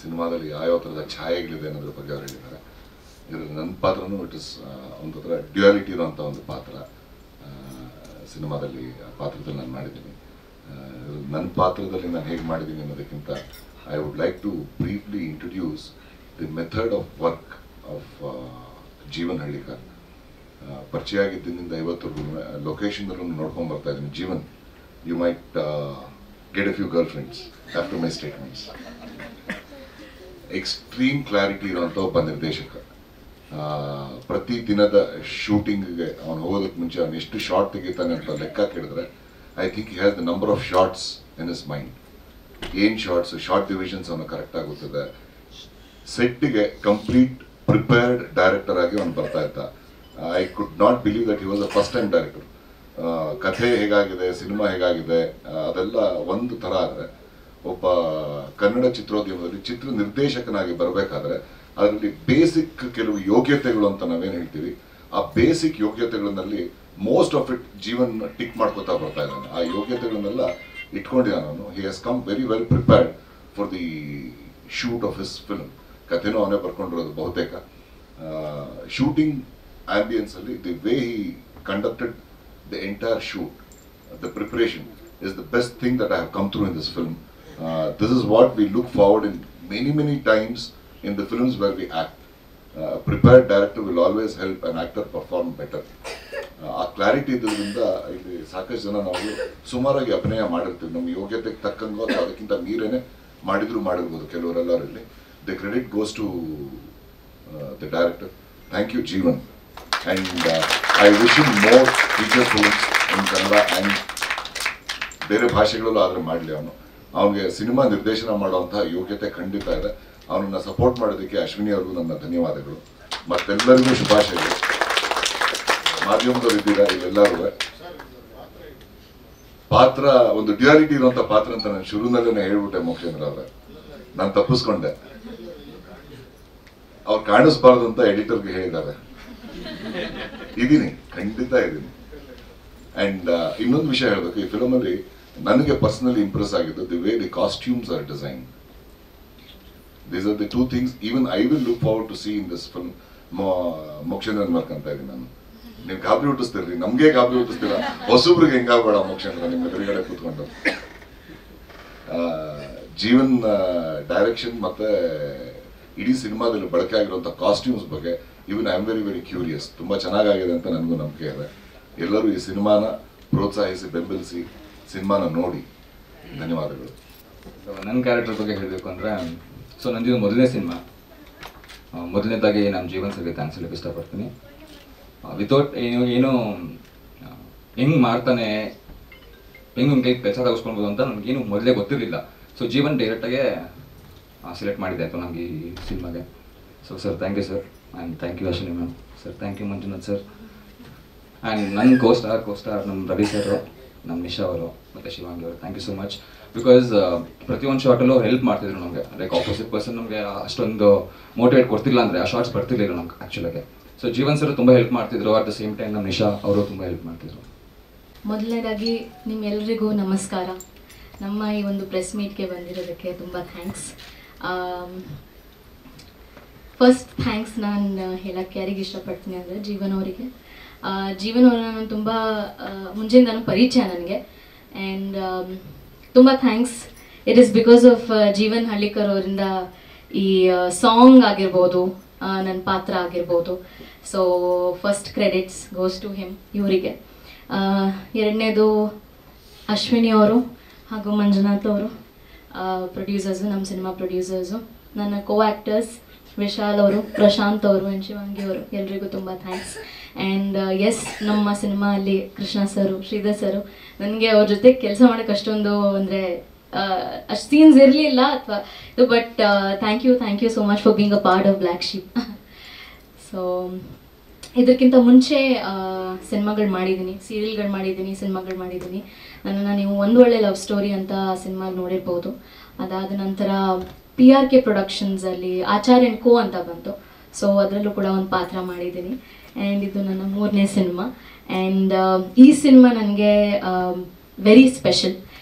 ಸಿನಿಮಾದಲ್ಲಿ ಯಾವ ಥರದ ಛಾಯೆಗಳಿದೆ ಅನ್ನೋದ್ರ ಬಗ್ಗೆ ಅವ್ರು ಹೇಳಿದ್ದಾರೆ. ಇದರಲ್ಲಿ ನನ್ನ ಪಾತ್ರನೂ ಇಟ್ ಇಸ್ ಒಂದು ಥರ ಡ್ಯುಯಾಲಿಟಿ ಇರೋಂಥ ಒಂದು ಪಾತ್ರ ಸಿನಿಮಾದಲ್ಲಿ. ಆ ಪಾತ್ರದಲ್ಲಿ ನಾನು ಮಾಡಿದ್ದೀನಿ. ನನ್ನ ಪಾತ್ರದಲ್ಲಿ ನಾನು ಹೇಗೆ ಮಾಡಿದ್ದೀನಿ ಅನ್ನೋದಕ್ಕಿಂತ I would like to briefly introduce the method of work of Jeevan Hallikar. ಪರಿಚಯ ಆಗಿದ್ದರಿಂದ ಇವತ್ತರೆಗೂ ಲೊಕೇಶನ್ದಲ್ಲೂ ನೋಡ್ಕೊಂಡು ಬರ್ತಾ ಇದ್ದೀನಿ. Jeevan, you might get a few girl friends after my statements. Extreme clarity ಇರೋಂಥ ಒಬ್ಬ ನಿರ್ದೇಶಕ. ಪ್ರತಿ ದಿನದ ಶೂಟಿಂಗ್ಗೆ ಅವನು ಹೋಗೋದಕ್ಕೆ ಮುಂಚೆ ಅವನು ಎಷ್ಟು ಶಾರ್ಟ್ ತೆಗಿತಾನೆ ಅಂತ ಲೆಕ್ಕ ಕೇಳಿದ್ರೆ I think he has the number of shorts in his mind. ಏನು ಶಾರ್ಟ್ಸ್, ಶಾರ್ಟ್ ಡಿವಿಷನ್ಸ್ ಅವನು ಕರೆಕ್ಟಾಗಿ ಗೊತ್ತಿದೆ. ಸೆಟ್ಟಿಗೆ ಕಂಪ್ಲೀಟ್ ಪ್ರಿಪೇರ್ಡ್ ಡೈರೆಕ್ಟರ್ ಆಗಿ ಅವನು ಬರ್ತಾ ಇದ್ದ. I could not believe that he was a first time director. ಕಥೆ ಹೇಗಾಗಿದೆ, ಸಿನಿಮಾ ಹೇಗಾಗಿದೆ ಅದೆಲ್ಲ ಒಂದು ಥರ ಆದರೆ, ಒಬ್ಬ ಕನ್ನಡ ಚಿತ್ರೋದ್ಯಮದಲ್ಲಿ ಚಿತ್ರ ನಿರ್ದೇಶಕನಾಗಿ ಬರಬೇಕಾದ್ರೆ ಅದರಲ್ಲಿ ಬೇಸಿಕ್ ಕೆಲವು ಯೋಗ್ಯತೆಗಳು ಅಂತ ನಾವೇನು ಹೇಳ್ತೀವಿ, ಆ ಬೇಸಿಕ್ ಯೋಗ್ಯತೆಗಳಲ್ಲಿ most of it Jeevan tick ಮಾಡ್ಕೋತಾ ಬರ್ತಾ ಇದ್ದಾನೆ. ಆ ಯೋಗ್ಯತೆಗಳನ್ನೆಲ್ಲ ಇಟ್ಕೊಂಡಿದ್ದಾನೆ ಅವನು. He has come very well prepared for the shoot of his film. ಕಥೆನೂ ಅವನೇ ಬರ್ಕೊಂಡಿರೋದು ಬಹುತೇಕ. ಶೂಟಿಂಗ್ ಆಂಬಿಯನ್ಸಲ್ಲಿ the way he conducted the entire shoot the preparation is the best thing that I have come through in this film. This is what we look forward in many times in the films where we act. A prepared director will always help an actor perform better. ಆ clarity ಇದ್ರಿಂದ ಇಲ್ಲಿ ಸಾಕಷ್ಟು ಜನ ನಾವು ಸುಮಾರಾಗಿ ಅಭಿನಯ ಮಾಡಿರ್ತೀವಿ, ನಮ್ಮ ಯೋಗ್ಯತೆಗೆ ತಕ್ಕಂಗೋ ಅಥವಾ ಅದಕ್ಕಿಂತ ಮೀರೇನೆ ಮಾಡಿರ್ಬೋದು ಕೆಲವರೆಲ್ಲರಲ್ಲಿ. The credit goes to the director. Thank you Jeevan, and I wish you more feature films in Kannada and ಬೇರೆ ಭಾಷೆಗಳಲ್ಲೂ ಆದರೆ ಮಾಡಲಿ. ಅವನಿಗೆ ಸಿನಿಮಾ ನಿರ್ದೇಶನ ಮಾಡುವಂತಹ ಯೋಗ್ಯತೆ ಖಂಡಿತ ಇದೆ. ಅವನನ್ನು ಸಪೋರ್ಟ್ ಮಾಡೋದಕ್ಕೆ ಅಶ್ವಿನಿ ಅವ್ರಿಗೂ ನನ್ನ ಧನ್ಯವಾದಗಳು. ಮತ್ತೆಲ್ಲರಿಗೂ ಶುಭಾಶಯಗಳು. ಮಾಧ್ಯಮದವ್ರು ಇದ್ದೀರಾ ಇಲ್ಲೆಲ್ಲರೂ. ಪಾತ್ರ ಒಂದು ಡ್ಯುಯಾಲಿಟಿ ಇರುವಂತ ಪಾತ್ರ ಅಂತ ನಾನು ಶುರುನಲ್ಲೇ ಹೇಳ್ಬಿಟ್ಟೆ ಮೋಕ್ಷೇಂದ್ರ ಅವ್ರೆ, ನಾನು ತಪ್ಪಿಸ್ಕೊಂಡೆ. ಅವ್ರು ಕಾಣಿಸ್ಬಾರ್ದು ಅಂತ ಎಡಿಟರ್ಗೆ ಹೇಳಿದ್ದಾರೆ. ಇದೀನಿ, ಖಂಡಿತ ಇದೀನಿ. ಅಂಡ್ ಇನ್ನೊಂದು ವಿಷಯ ಹೇಳ್ಬೇಕು, ಈ ಫಿಲಮ್ ಅಲ್ಲಿ ನನಗೆ ಪರ್ಸನಲಿ ಇಂಪ್ರೆಸ್ ಆಗಿದ್ದು the way the costumes R design. These are the two things even I will look forward to see in this film. Mokshendran work ಅಂತ ಇದ್ದೀನಿ ನಾನು. ನೀವು ಗಾಬರಿ ಹುಟ್ಟಿಸ್ತೀರಿ, ನಮ್ಗೆ ಗಾಬರಿ ಹುಟ್ಟಿಸ್ತೀರ, ಹೊಸಬ್ರಿಗೆ ಹೆಂಗಾಗಬೇಡ ಮೋಕ್ಷೇಂದ್ರ ನಿಮ್ಮ ಎದುರುಗಡೆ ಕೂತ್ಕೊಂಡು. ಜೀವನ್ ಡೈರೆಕ್ಷನ್ ಮತ್ತೆ ಇಡೀ ಸಿನಿಮಾದಲ್ಲಿ ಬಳಕೆ ಆಗಿರುವಂಥ ಕಾಸ್ಟ್ಯೂಮ್ಸ್ ಬಗ್ಗೆ even I am very curious. ತುಂಬ ಚೆನ್ನಾಗಾಗಿದೆ ಅಂತ ನನಗೂ ನಂಬಿಕೆ ಇದೆ. ಎಲ್ಲರೂ ಈ ಸಿನಿಮಾನ ಪ್ರೋತ್ಸಾಹಿಸಿ ಬೆಂಬಲಿಸಿ ಸಿನಿಮಾನ ನೋಡಿ. ಧನ್ಯವಾದಗಳು. ನನ್ನ ಕ್ಯಾರೆಕ್ಟರ್ ಬಗ್ಗೆ ಹೇಳಬೇಕು ಅಂದರೆ, ಸೊ ನಂದು ಮೊದಲನೇ ಸಿನಿಮಾ. ಮೊದಲನೇದಾಗಿ ನಮ್ಮ ಜೀವನ್ ಸರ್ಗೆ ಥ್ಯಾಂಕ್ಸ್ ಹೇಳಕ್ಕೆ ಇಷ್ಟಪಡ್ತೀನಿ. ವಿತೌಟ್ ಏನು ಹೆಂಗೆ ಮಾಡ್ತಾನೆ, ಹೆಂಗೆ ಒಂದು ಕೈ ಕೆಲಸ ತಗಿಸ್ಕೊಳ್ಬೋದು ಅಂತ ನನಗೇನು ಮೊದಲೇ ಗೊತ್ತಿರಲಿಲ್ಲ. ಸೊ ಜೀವನ್ ಡೈರೆಕ್ಟಾಗೆ ಸೆಲೆಕ್ಟ್ ಮಾಡಿದೆ ಆಯಿತು ನಮಗೆ ಈ ಸಿನಿಮಾಗೆ. So sir thank you sir, and thank you Ashwini ma'am sir, thank you Manjunath sir, and ನನ್ನ ಕೋಸ್ಟಾರ್ ನಮ್ಮ ರವಿ ಸರ್, ನಮ್ಮ ನಿಶಾ ಅವರು ಮತ್ತು ಶಿವಾಂಗಿ ಅವರು, thank you so much. Because ಪ್ರತಿಯೊಂದು ಶಾರ್ಟಲ್ಲೂ ಹೆಲ್ಪ್ ಮಾಡ್ತಿದ್ರು ನಮಗೆ. ಲೈಕ್ ಆಪೋಸಿಟ್ ಪರ್ಸನ್ ನಮಗೆ ಅಷ್ಟೊಂದು ಮೋಟಿವೇಟ್ ಕೊಡ್ತಿಲ್ಲ ಅಂದರೆ ಆ ಶಾರ್ಟ್ಸ್ ಬರ್ತಿರ್ಲಿಲ್ಲ ನಮ್ಗೆ ಆ್ಯಕ್ಚುಲಾಗೆ. ಸೊ ಜೀವನ್ ಸರ್ ತುಂಬ ಹೆಲ್ಪ್ ಮಾಡ್ತಿದ್ರು. ಅಟ್ ದ ಸೇಮ್ ಟೈಮ್ ನಮ್ಮ ನಿಶಾ ಅವರು ತುಂಬ ಹೆಲ್ಪ್ ಮಾಡ್ತಿದ್ರು. ಮೊದಲನೇದಾಗಿ ನಿಮ್ಮೆಲ್ಲರಿಗೂ ನಮಸ್ಕಾರ. ನಮ್ಮ ಈ ಒಂದು ಪ್ರೆಸ್ ಮೀಟ್ಗೆ ಬಂದಿರೋದಕ್ಕೆ ತುಂಬ ಥ್ಯಾಂಕ್ಸ್. ಫಸ್ಟ್ ಥ್ಯಾಂಕ್ಸ್ ನಾನು ಹೇಳಕ್ಕೆ ಯಾರಿಗೆ ಇಷ್ಟಪಡ್ತೀನಿ ಅಂದರೆ ಜೀವನ್ ಅವರಿಗೆ. ಜೀವನ್ ಅವ್ರನ್ನ ನಾನು ತುಂಬ ಮುಂಚೆಯಿಂದನೂ ಪರಿಚಯ ನನಗೆ. ಆ್ಯಂಡ್ ತುಂಬ thanks. It is because of Jeevan Hallikar ಅವರಿಂದ ಈ ಸಾಂಗ್ ಆಗಿರ್ಬೋದು, ನನ್ನ ಪಾತ್ರ ಆಗಿರ್ಬೋದು. So first credits goes to him, ಇವರಿಗೆ. ಎರಡನೇದು ಅಶ್ವಿನಿ ಅವರು ಹಾಗೂ ಮಂಜುನಾಥ್ ಅವರು, ಪ್ರೊಡ್ಯೂಸರ್ಸು, ನಮ್ಮ ಸಿನಿಮಾ ಪ್ರೊಡ್ಯೂಸರ್ಸು. ನನ್ನ ಕೋ ಆ್ಯಕ್ಟರ್ಸ್ ವಿಶಾಲ್ ಅವರು, ಪ್ರಶಾಂತ್ ಅವರು ಆ್ಯಂಡ್ ಶಿವಾಂಗಿ ಅವರು, ಎಲ್ರಿಗೂ ತುಂಬ ಥ್ಯಾಂಕ್ಸ್. ಆ್ಯಂಡ್ ಎಸ್, ನಮ್ಮ ಸಿನಿಮಾ ಅಲ್ಲಿ ಕೃಷ್ಣ ಸರು, ಶ್ರೀಧರ್ ಸರು, ನನಗೆ ಅವ್ರ ಜೊತೆ ಕೆಲಸ ಮಾಡೋಕ್ಕೆ ಅಷ್ಟೊಂದು ಅಂದರೆ ಅಷ್ಟು ಸೀನ್ಸ್ ಇರಲಿಲ್ಲ ಅಥವಾ ಇದು, but thank you so much for being a part of Black Sheep. So ಇದಕ್ಕಿಂತ ಮುಂಚೆ ಸಿನಿಮಾಗಳು ಮಾಡಿದ್ದೀನಿ, ಸೀರಿಯಲ್ಗಳು ಮಾಡಿದ್ದೀನಿ, ಸಿನಿಮಾಗಳು ಮಾಡಿದ್ದೀನಿ. ನನ್ನನ್ನು ನೀವು ಒಂದು ಒಳ್ಳೆ ಲವ್ ಸ್ಟೋರಿ ಅಂತ ಸಿನಿಮಾ ನೋಡಿರ್ಬೋದು. ಅದಾದ ನಂತರ PRK ಪ್ರೊಡಕ್ಷನ್ಸಲ್ಲಿ ಆಚಾರ್ಯ & ಕೋ ಅಂತ ಬಂತು. ಸೊ ಅದರಲ್ಲೂ ಕೂಡ ಒಂದು ಪಾತ್ರ ಮಾಡಿದ್ದೀನಿ. ಆ್ಯಂಡ್ ಇದು ನನ್ನ 3ನೇ ಸಿನಿಮಾ. ಆ್ಯಂಡ್ ಈ ಸಿನಿಮಾ ನನಗೆ ವೆರಿ ಸ್ಪೆಷಲ್,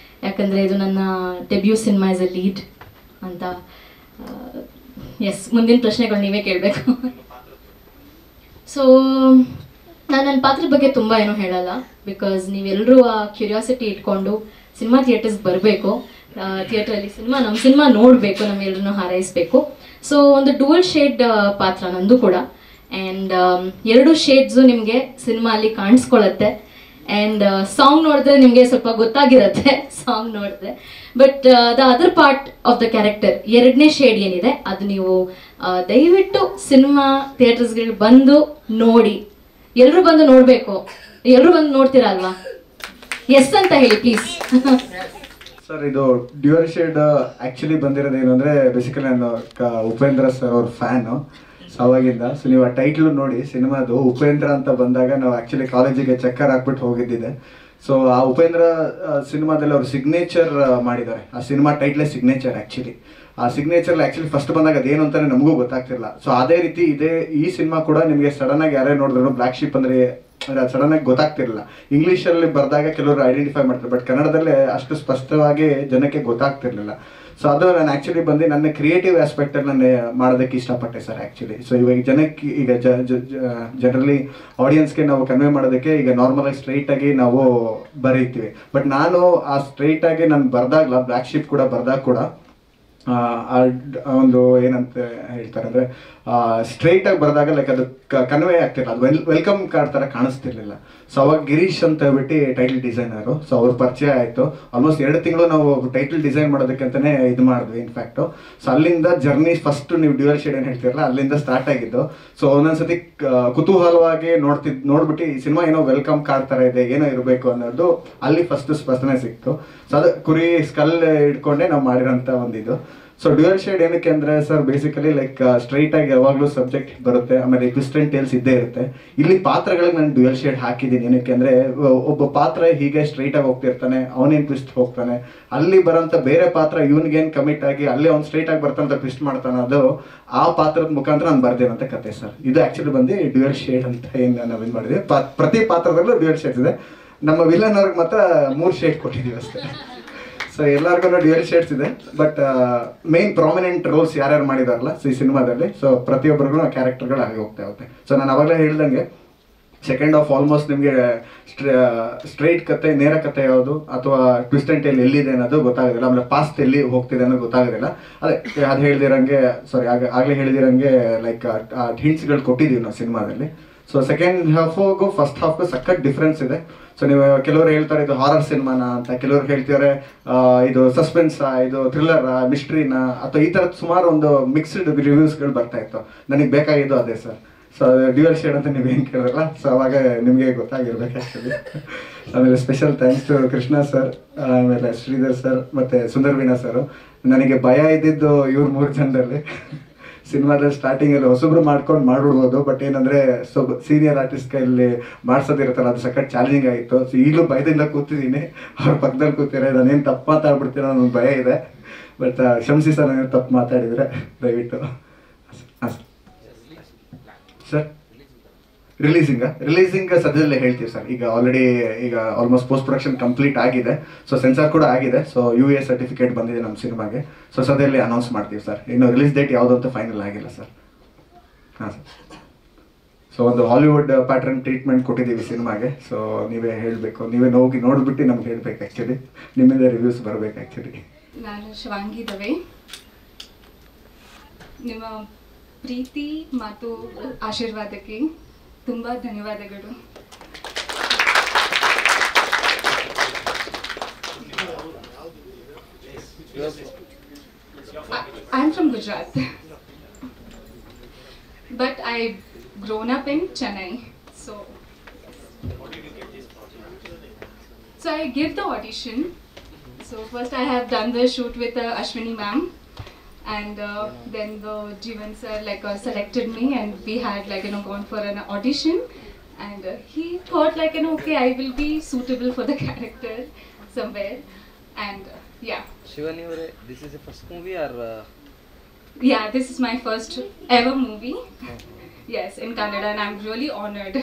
ಯಾಕಂದರೆ ಇದು ನನ್ನ debut cinema as A lead ಅಂತ. ಎಸ್, ಮುಂದಿನ ಪ್ರಶ್ನೆಗಳು ನೀವೇ ಕೇಳಬೇಕು. ಸೊ ನಾನು ನನ್ನ ಪಾತ್ರದ ಬಗ್ಗೆ ತುಂಬ ಏನೂ ಹೇಳಲ್ಲ, ಬಿಕಾಸ್ ನೀವೆಲ್ಲರೂ ಆ ಕ್ಯೂರಿಯಾಸಿಟಿ ಇಟ್ಕೊಂಡು ಸಿನಿಮಾ ಥಿಯೇಟರ್ಸ್ಗೆ ಬರಬೇಕು, ಥಿಯೇಟ್ರಲ್ಲಿ ನಮ್ಮ ಸಿನಿಮಾ ನೋಡಬೇಕು, ನಮ್ಮೆಲ್ಲರನ್ನೂ ಹಾರೈಸಬೇಕು. ಸೊ ಒಂದು ಡುವಲ್ ಶೇಡ್ ಪಾತ್ರ ನಂದು ಕೂಡ. ಆ್ಯಂಡ್ 2 ಶೇಡ್ಸು ನಿಮಗೆ ಸಿನಿಮಾ ಅಲ್ಲಿ ಕಾಣಿಸ್ಕೊಳ್ಳುತ್ತೆ. ಆ್ಯಂಡ್ ಸಾಂಗ್ ನೋಡಿದ್ರೆ ನಿಮಗೆ ಸ್ವಲ್ಪ ಗೊತ್ತಾಗಿರುತ್ತೆ ಸಾಂಗ್ ನೋಡಿದ್ರೆ. But the other part of the character, 2ನೇ ಶೇಡ್ ಏನಿದೆ ಅದು ನೀವು ದಯವಿಟ್ಟು ಸಿನಿಮಾ ಥಿಯೇಟರ್ಸ್ಗಳಿಗೆ ಬಂದು ನೋಡಿ. ಎಲ್ಲರೂ ಬಂದು ನೋಡಬೇಕು. ಎಲ್ಲರೂ ಬಂದು ನೋಡ್ತೀರಾ ಅಲ್ವಾ? ಎಸ್ ಅಂತ ಹೇಳಿ ಪ್ಲೀಸ್. ಸರ್, ಇದು ಡ್ಯುಯಲ್ ಶೇಡ್ ಆ್ಯಕ್ಚುಲಿ ಬಂದಿರೋದು ಏನು ಅಂದರೆ, ಬೇಸಿಕಲಿ ನಾನು ಉಪೇಂದ್ರ ಸರ್ ಅವ್ರ ಫ್ಯಾನು ಅವಾಗಿಂದ. ಸೊ ನೀವು ಆ ಟೈಟ್ಲು ನೋಡಿ ಸಿನಿಮಾದು ಉಪೇಂದ್ರ ಅಂತ ಬಂದಾಗ ನಾವು ಆ್ಯಕ್ಚುಲಿ ಕಾಲೇಜಿಗೆ ಚಕ್ಕರ್ ಹಾಕ್ಬಿಟ್ಟು ಹೋಗಿದ್ದಿದೆ. ಸೊ ಆ ಉಪೇಂದ್ರ ಸಿನಿಮಾದಲ್ಲಿ ಅವರು ಸಿಗ್ನೇಚರ್ ಮಾಡಿದ್ದಾರೆ. ಆ ಸಿನಿಮಾ ಟೈಟ್ಲೇ ಸಿಗ್ನೇಚರ್ ಆ್ಯಕ್ಚುಲಿ. ಆ ಸಿಗ್ನೇಚರ್ ಆ್ಯಕ್ಚುಲಿ ಫಸ್ಟ್ ಬಂದಾಗ ಅದೇನು ಅಂತಾನೆ ನಮಗೂ ಗೊತ್ತಾಗ್ತಿರಲಿಲ್ಲ. ಸೊ ಅದೇ ರೀತಿ ಈ ಸಿನಿಮಾ ಕೂಡ ನಿಮಗೆ ಸಡನ್ನಾಗಿ ಯಾರೇ ನೋಡಿದ್ರು ಬ್ಲ್ಯಾಕ್ ಶೀಪ್ ಅಂದರೆ ಅದು ಸಡನ್ನಾಗಿ ಗೊತ್ತಾಗ್ತಿರಲಿಲ್ಲ. ಇಂಗ್ಲೀಷಲ್ಲಿ ಬರೆದಾಗ ಕೆಲವರು ಐಡೆಂಟಿಫೈ ಮಾಡ್ತಾರೆ, ಬಟ್ ಕನ್ನಡದಲ್ಲೇ ಅಷ್ಟು ಸ್ಪಷ್ಟವಾಗಿ ಜನಕ್ಕೆ ಗೊತ್ತಾಗ್ತಿರ್ಲಿಲ್ಲ. ಸೊ ಅದು ನಾನು ಆ್ಯಕ್ಚುಲಿ ಬಂದು ನನ್ನ ಕ್ರಿಯೇಟಿವ್ ಆಸ್ಪೆಕ್ಟಲ್ಲಿ ನಾನು ಮಾಡೋದಕ್ಕೆ ಇಷ್ಟಪಟ್ಟೆ ಸರ್ ಆ್ಯಕ್ಚುಲಿ. ಸೊ ಇವಾಗ ಜನಕ್ಕೆ ಈಗ ಜನರಲಿ ಆಡಿಯನ್ಸ್ಗೆ ನಾವು ಕನ್ವೆ ಮಾಡೋದಕ್ಕೆ ಈಗ ನಾರ್ಮಲಾಗಿ ಸ್ಟ್ರೈಟಾಗಿ ನಾವು ಬರೀತೀವಿ. ಬಟ್ ನಾನು ಆ ಸ್ಟ್ರೈಟಾಗಿ ನಾನು ಬರೆದಾಗಲ ಬ್ಲ್ಯಾಕ್ ಶಿಪ್ ಕೂಡ ಬರೆದಾಗ ಕೂಡ ಒಂದು ಏನಂತ ಹೇಳ್ತಾರೆ ಅಂದರೆ ಸ್ಟ್ರೈಟಾಗಿ ಬರೆದಾಗ ಲೈಕ್ ಅದು ಕನ್ವೆ ಆಗ್ತಿರಲ್ಲ, ಅದು ವೆಲ್ಕಮ್ ಕಾರ್ಡ್ ಥರ ಕಾಣಿಸ್ತಿರ್ಲಿಲ್ಲ. ಸೊ ಅವಾಗ ಗಿರೀಶ್ ಅಂತ ಹೇಳ್ಬಿಟ್ಟು ಟೈಟಲ್ ಡಿಸೈನರು, ಸೊ ಅವ್ರ ಪರಿಚಯ ಆಯಿತು. ಆಲ್ಮೋಸ್ಟ್ 2 ತಿಂಗಳು ನಾವು ಟೈಟಲ್ ಡಿಸೈನ್ ಮಾಡೋದಕ್ಕಂತಲೇ ಇದು ಮಾಡಿದ್ವಿ ಇನ್ಫ್ಯಾಕ್ಟು. ಸೊ ಅಲ್ಲಿಂದ ಜರ್ನಿ ಫಸ್ಟ್ ನೀವು ಡ್ಯುಯಲ್ ಶೇಡ್ ಏನು ಹೇಳ್ತಿರಲ್ಲ ಅಲ್ಲಿಂದ ಸ್ಟಾರ್ಟ್ ಆಗಿದ್ದು. ಸೊ ಒಂದೊಂದ್ಸತಿ ಕುತೂಹಲವಾಗಿ ನೋಡ್ಬಿಟ್ಟು ಈ ಸಿನಿಮಾ ಏನೋ ವೆಲ್ಕಮ್ ಕಾರ್ಡ್ ಥರ ಇದೆ, ಏನೋ ಇರಬೇಕು ಅನ್ನೋದು ಅಲ್ಲಿ ಫಸ್ಟ್ ಸ್ಪಷ್ಟನೆ ಸಿಕ್ತು. ಸೊ ಅದು ಕುರಿ ಸ್ಕಲ್ ಇಟ್ಕೊಂಡೆ ನಾವು ಮಾಡಿರೋಂಥ ಒಂದಿದು. ಸೊ ಡ್ಯುಯಲ್ ಶೇಡ್ ಏನಕ್ಕೆ ಅಂದರೆ ಸರ್ ಬೇಸಿಕಲಿ ಲೈಕ್ ಸ್ಟ್ರೈಟಾಗಿ ಯಾವಾಗಲೂ ಸಬ್ಜೆಕ್ಟ್ ಬರುತ್ತೆ, ಆಮೇಲೆ ಟ್ವಿಸ್ಟ್ ಆ್ಯಂಡ್ ಟೇಲ್ಸ್ ಇದ್ದೇ ಇರುತ್ತೆ. ಇಲ್ಲಿ ಪಾತ್ರಗಳಿಗೆ ನಾನು ಡ್ಯುಯಲ್ ಶೇಡ್ ಹಾಕಿದ್ದೀನಿ. ಏನಕ್ಕೆ ಅಂದರೆ ಒಬ್ಬ ಪಾತ್ರ ಹೀಗೆ ಸ್ಟ್ರೈಟಾಗಿ ಹೋಗ್ತಿರ್ತಾನೆ, ಅವನೇನು ಟ್ವಿಸ್ಟ್ ಹೋಗ್ತಾನೆ, ಅಲ್ಲಿ ಬರೋಂಥ ಬೇರೆ ಪಾತ್ರ ಇವನಿಗೇನು ಕಮಿಟ್ ಆಗಿ ಅಲ್ಲೇ ಅವ್ನು ಸ್ಟ್ರೈಟಾಗಿ ಬರ್ತಾನಂತ ಟ್ವಿಸ್ಟ್ ಮಾಡ್ತಾನೆ, ಅದು ಆ ಪಾತ್ರದ ಮುಖಾಂತರ ನಾನು ಬರ್ದೇನಂತ ಕತೆ ಸರ್. ಇದು ಆ್ಯಕ್ಚುಲಿ ಬಂದು ಡ್ಯುಯಲ್ ಶೇಡ್ ಅಂತ ಏನು ನಾವು ಇದು ಮಾಡಿದ್ವಿ. ಪ್ರತಿ ಪಾತ್ರದಲ್ಲೂ ಡ್ಯುಯಲ್ ಶೇಡ್ಸ್ ಇದೆ. ನಮ್ಮ ವಿಲನ್ ಅವ್ರಿಗೆ ಮಾತ್ರ 3 ಶೇಡ್ ಕೊಟ್ಟಿದ್ದೀವಿ ಅಷ್ಟೇ. ಸೊ ಎಲ್ಲರಿಗೂ ಡ್ಯುಯಲ್ ಶೇಡ್ಸ್ ಇದೆ. ಬಟ್ ಮೇನ್ ಪ್ರಾಮಿನೆಂಟ್ ರೋಲ್ಸ್ ಯಾರ್ಯಾರು ಮಾಡಿದಾರಲ್ಲ ಈ ಸಿನಿಮಾದಲ್ಲಿ, ಸೊ ಪ್ರತಿಯೊಬ್ಬರಿಗೂ ಆ ಕ್ಯಾರೆಕ್ಟರ್ಗಳು ಆಗಿ ಹೋಗ್ತಾ ಇರುತ್ತೆ. ಸೊ ನಾನು ಅವಾಗಲೇ ಹೇಳ್ದಂಗೆ ಸೆಕೆಂಡ್ ಹಾಫ್ ಆಲ್ಮೋಸ್ಟ್ ನಿಮಗೆ ಸ್ಟ್ರೈಟ್ ಕತೆ, ನೇರ ಕತೆ ಯಾವುದು ಅಥವಾ ಟ್ವಿಸ್ಟ್ ಆ್ಯಂಡ್ ಟೇಲ್ ಎಲ್ಲಿದೆ ಅನ್ನೋದು ಗೊತ್ತಾಗೋದಿಲ್ಲ. ಆಮೇಲೆ ಪಾಸ್ಟ್ ಎಲ್ಲಿ ಹೋಗ್ತಿದೆ ಅನ್ನೋದು ಗೊತ್ತಾಗೋದಿಲ್ಲ. ಅದು ಹೇಳ್ದಿರಂಗೆ ಆಗಲೇ ಹೇಳ್ದಿರಂಗೆ ಲೈಕ್ ಹಿಂಟ್ಸ್ಗಳು ಕೊಟ್ಟಿದ್ದೀವಿ ನಾವು ಸಿನಿಮಾದಲ್ಲಿ. ಸೊ ಸೆಕೆಂಡ್ ಹಾಫ್ಗೂ ಫಸ್ಟ್ ಹಾಫ್ಗೂ ಸಖತ್ ಡಿಫ್ರೆನ್ಸ್ ಇದೆ. ಸೊ ನೀವು ಕೆಲವರು ಹೇಳ್ತಾರೆ ಇದು ಹಾರರ್ ಸಿನಿಮಾನ ಅಂತ, ಕೆಲವರು ಹೇಳ್ತಿದ್ದಾರೆ ಇದು ಸಸ್ಪೆನ್ಸಾ, ಇದು ಥ್ರಿಲ್ಲರಾ, ಮಿಸ್ಟ್ರಿನಾ, ಅಥವಾ ಈ ಥರದ್ದು ಸುಮಾರು ಒಂದು ಮಿಕ್ಸ್ಡ್ ರಿವ್ಯೂಸ್ಗಳು ಬರ್ತಾ ಇತ್ತು. ನನಗೆ ಬೇಕಾಗಿದ್ದು ಅದೇ ಸರ್. ಸೊ ಡ್ಯುಯಲ್ ಶೇಡ್ ಅಂತ ನೀವೇನು ಕೇಳಿದ್ರಲ್ಲ, ಸೊ ಅವಾಗ ನಿಮಗೆ ಗೊತ್ತಾಗಿರ್ಬೇಕು ಆ್ಯಕ್ಚುಲಿ. ಆಮೇಲೆ special thanks to Krishna sir, ಆಮೇಲೆ ಶ್ರೀಧರ್ ಸರ್ ಮತ್ತು ಸುಂದರ್ ವೀಣಾ ಸರು. ನನಗೆ ಭಯ ಇದ್ದಿದ್ದು ಇವ್ರು 3 ಜನರಲ್ಲಿ. ಸಿನಿಮಾದಲ್ಲಿ ಸ್ಟಾರ್ಟಿಂಗಲ್ಲಿ ಹೊಸಬ್ರು ಮಾಡ್ಕೊಂಡು ಮಾಡ್ಬಿಡ್ಬೋದು, ಬಟ್ ಏನಂದರೆ ಸೀನಿಯರ್ ಆರ್ಟಿಸ್ಟ್ ಕೈಯಲ್ಲಿ ಮಾಡ್ಸೋದಿರುತ್ತಲ್ಲ, ಅದು ಸಖತ್ ಚಾಲೆಂಜಿಂಗ್ ಆಗಿತ್ತು. ಸೊ ಈಗಲೂ ಭಯದಿಂದ ಕೂತಿದ್ದೀನಿ, ಅವ್ರ ಪಕ್ಕದಲ್ಲಿ ಕೂತಿದ್ರೆ ನಾನೇನು ತಪ್ಪು ಮಾತಾಡ್ಬಿಡ್ತೀನೋ ಅನ್ನೋ ಭಯ ಇದೆ. ಬಟ್ ಕ್ಷಮಿಸಿ ಸರ್, ನಾನೇನು ತಪ್ಪು ಮಾತಾಡಿದರೆ ದಯವಿಟ್ಟು. ಹಾಂ ಸರ್, ರಿಲೀಸಿಂಗ್ ಸದ್ಯದಲ್ಲೇ ಹೇಳ್ತೀವಿ ಸರ್. ಈಗ ಆಲ್ಮೋಸ್ಟ್ ಪೋಸ್ಟ್ ಪ್ರೊಡಕ್ಷನ್ ಕಂಪ್ಲೀಟ್ ಆಗಿದೆ. ಸೊ ಸೆನ್ಸಾರ್ ಕೂಡ ಆಗಿದೆ. ಸೊ UA ಸರ್ಟಿಫಿಕೇಟ್ ಬಂದಿದೆ ನಮ್ಮ ಸಿನಿಮಾಗೆ. ಸೊ ಸದ್ಯದಲ್ಲಿ ಅನೌನ್ಸ್ ಮಾಡ್ತೀವಿ ಸರ್. ಇನ್ನು ರಿಲೀಸ್ ಡೇಟ್ ಯಾವುದು ಅಂತ ಫೈನಲ್ ಆಗಿಲ್ಲ ಸರ್. ಹಾಂ ಸರ್. ಸೊ ಒಂದು ಹಾಲಿವುಡ್ ಪ್ಯಾಟರ್ನ್ ಟ್ರೀಟ್ಮೆಂಟ್ ಕೊಟ್ಟಿದ್ದೀವಿ ಸಿನಿಮಾಗೆ. ಸೊ ನೀವೇ ಹೇಳಬೇಕು, ನೀವೇ ನೋಡಿಬಿಟ್ಟು ನಮ್ಗೆ ಹೇಳ್ಬೇಕು ಆ್ಯಕ್ಚುಲಿ. ನಿಮ್ಮಿಂದ ರಿವ್ಯೂಸ್ ಬರಬೇಕು ಆ್ಯಕ್ಚುಲಿ. ನಾನು ಶಿವಾಂಗಿ ದವೆ. ನಿಮ್ಮ ಪ್ರೀತಿ ಮತ್ತು ಆಶೀರ್ವಾದಕ್ಕೆ ತುಂಬ ಧನ್ಯವಾದಗಳು. I'm from Gujarat, but I've grown up in Chennai. So I gave the audition. So first I have done the shoot with Ashwini ma'am. And then the Jeevan sir selected me, and we had gone for an audition, and he thought okay, I will be suitable for the character somewhere, and yeah. Shivani, this is your first movie or? Yeah, this is my first ever movie. Yes, in Kannada, and I'm really honored.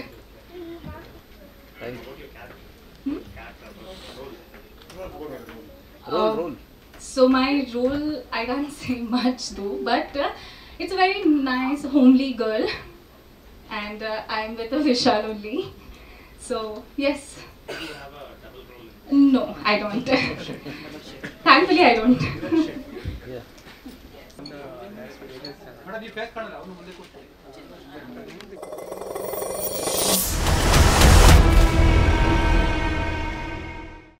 Role. So my role, I can't say much though, but it's a very nice, homely girl, and I'm with a Vishal only. So yes. Do you have a double role? No, I don't. Thankfully, I don't. Yeah.